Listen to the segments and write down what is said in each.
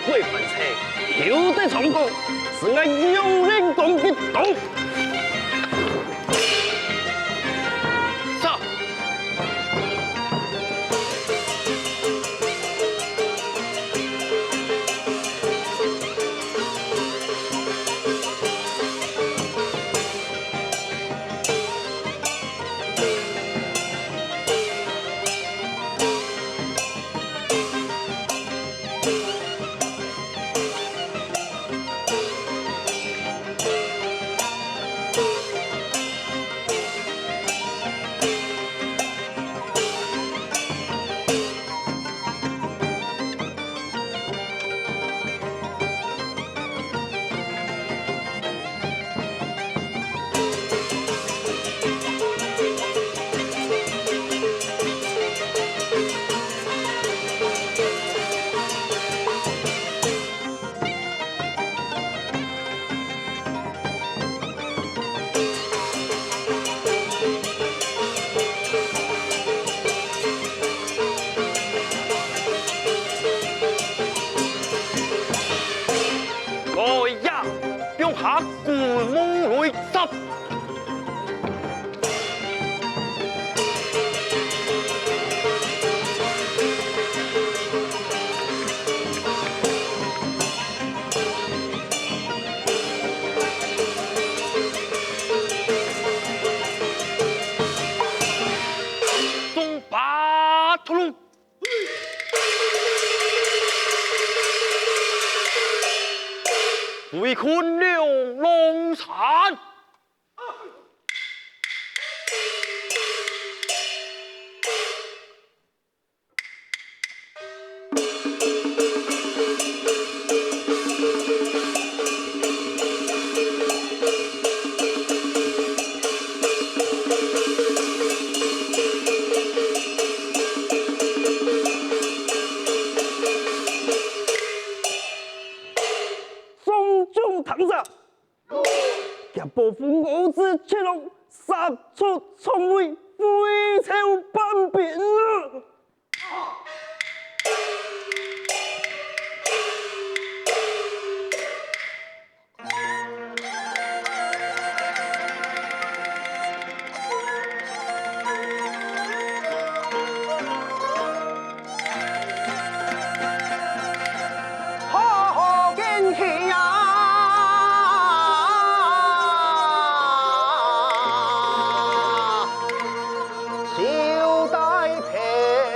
会反车，又在重复，是我有人攻击动。上。下古墓雷tập。中八出路。 为昆룡龙产，堂上，脚步风舞之切龙，杀出重围，飞超半边啊！好景气呀！ 小待平。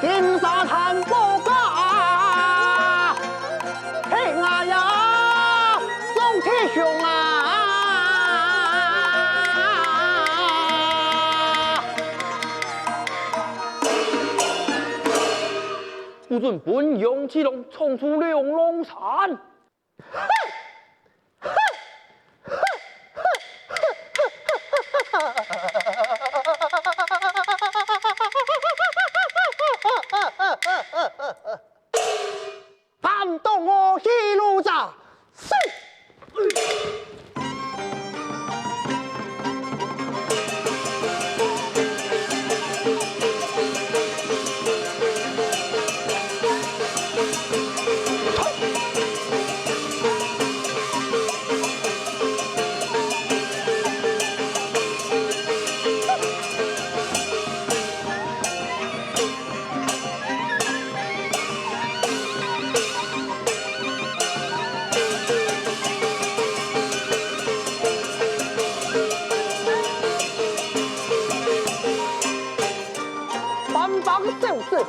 金沙滩不假，嘿呀呀，龙体雄啊！不准本勇气龙冲出两龙山！反动我一路走，是。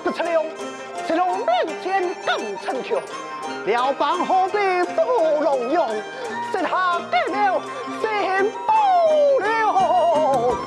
不出量，这龙面前更逞强。辽邦何必不容用？剩下给了先不了。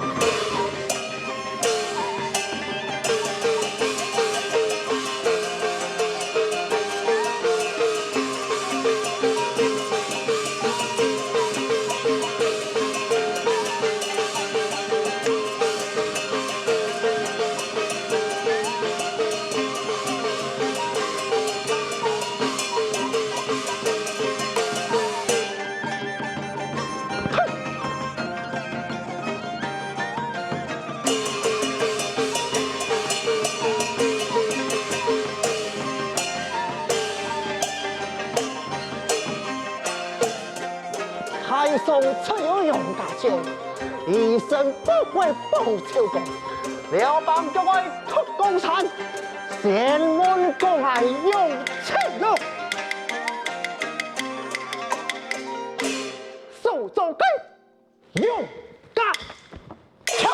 太守出有勇大将，一生不会报仇功。辽邦叫我出江山，先问公爱用情路。手中根，勇敢强。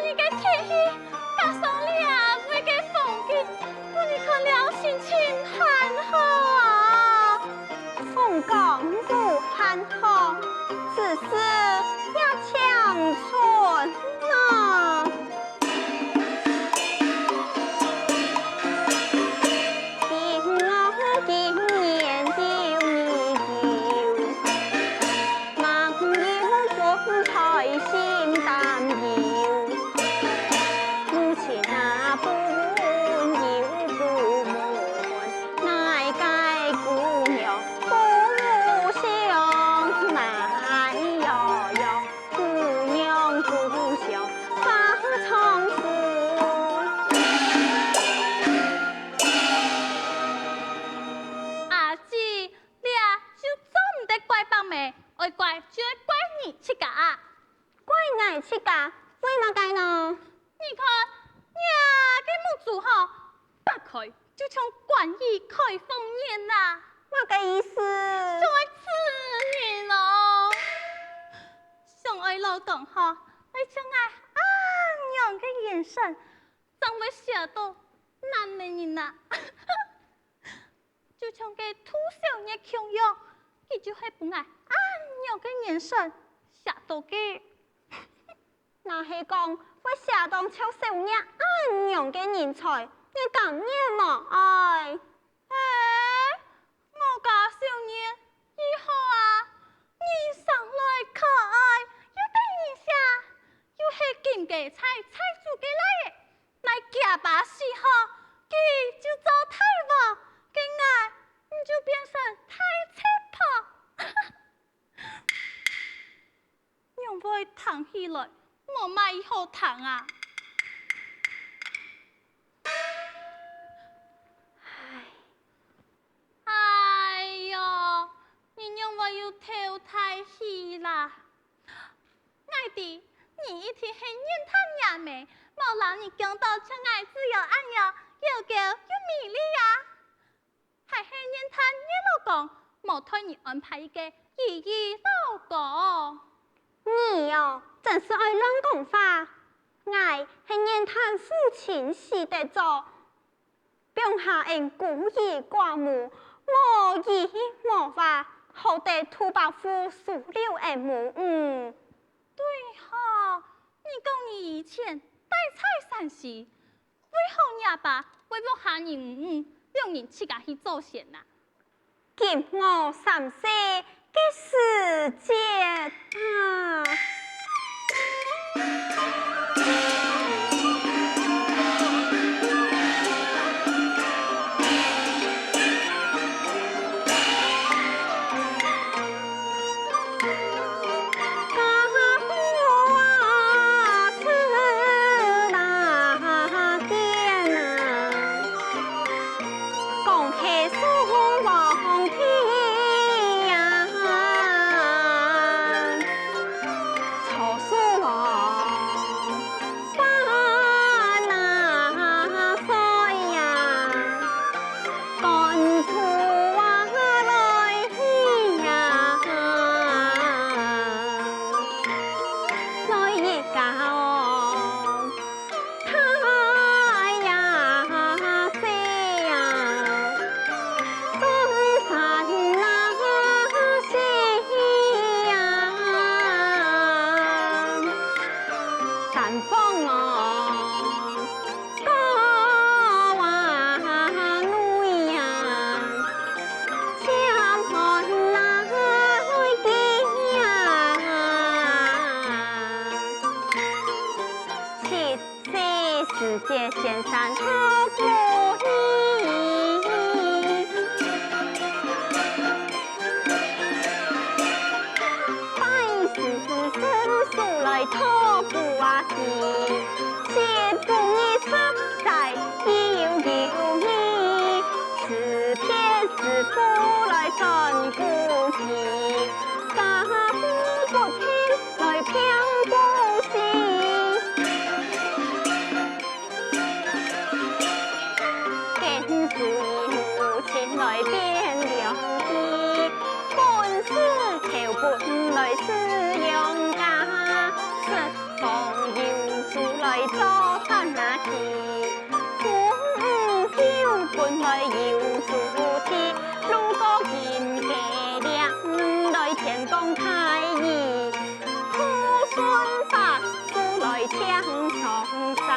你嘅天气，加上你啊，每个风景，不你看了心情很好啊。风光不很好，只是要强存呐。去噶，为嘛该呢？你看，呀，这木主吼，打开就像关于开封眼啦。嘛个意思？就爱刺你咯。上爱老讲吼，爱像爱安样的眼神，怎会写到难的人呐？就像个土小人强样，伊就系本来安样的眼神写到嘅。那是讲会写当超少年安样的人才，你敢念嘛？哎，我家少年以后啊，你上来可爱，又等一下，又是金鸡菜煮给来的，来夹把时候，佢就做太婆，跟爱你就变成太七婆，用不躺起来。我买以后糖啊！哎呦，你让我又头太戏啦！爱弟，你一天很眼探也没，冇让你讲到像爱自由安样，又高又美丽呀！还很眼探你老公，冇替你安排一个意义老公。你哟，真是爱乱讲话。我是念探父亲时代做，并下因故意寡母，无义无法，好得土伯父数六恩母。对哈，你讲你以前带菜山时，为何你阿爸为了下人让人自家去做仙呐？今我3岁的时节啊。世界先生好不易，百事申诉来托付啊弟，是不义实在有你，是天是父来分不起，家父不听来偏不行。江山。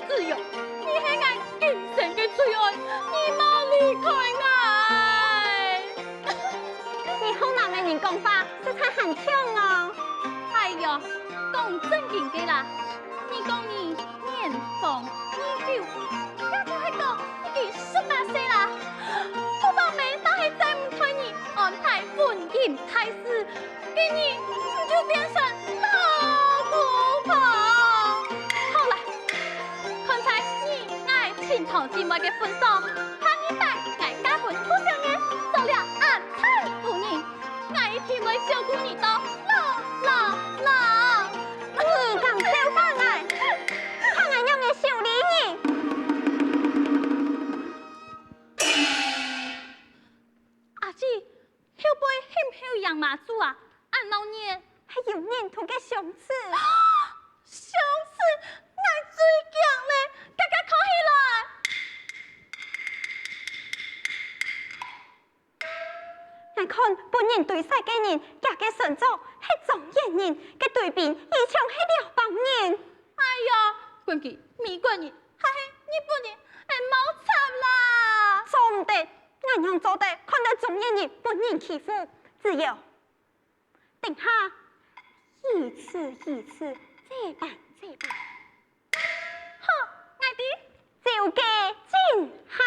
自由，你是俺今生的最爱，你莫离开我。你好男人讲话，实在很呛哦。哎呦，讲正经的啦，你讲你年逢29，也就是讲你18岁啦。我爸妹但是再唔对你安排婚姻大事，今年你就变成老姑婆。好啦，看在你爱亲朋姊妹的份上，下一代爱结婚不少年，做了安泰妇人，爱一定会照顾你到老。你讲笑话来，看俺用的小礼仪。阿姊，后背很有洋麻子啊，俺老年还有念头的相似。相似，俺最强嘞，大家看起来。俺看本人对世嘅人，家嘅神作係状元人，嘅对面以上係了邦人。哎呀，关键美国人，还是日本人，哎，冇惨啦。做唔得，俺用做得，看到状元人本人欺负，只有定下一次，这般。好，爱弟，就嘅进行。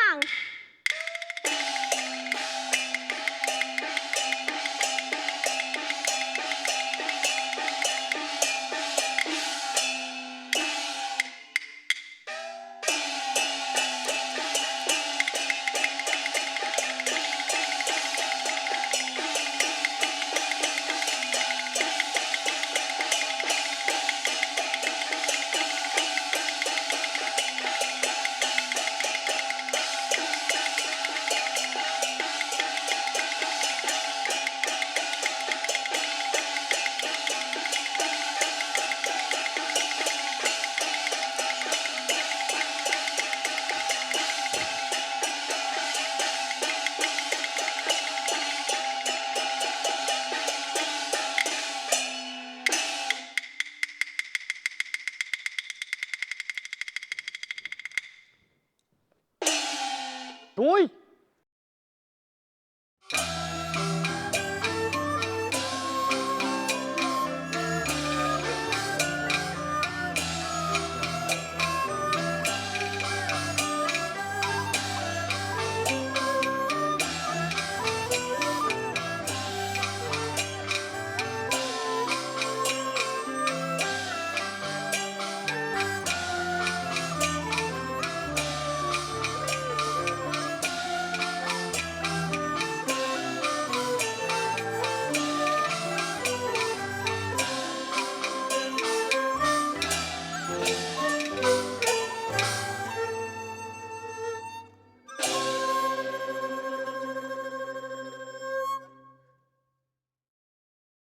对。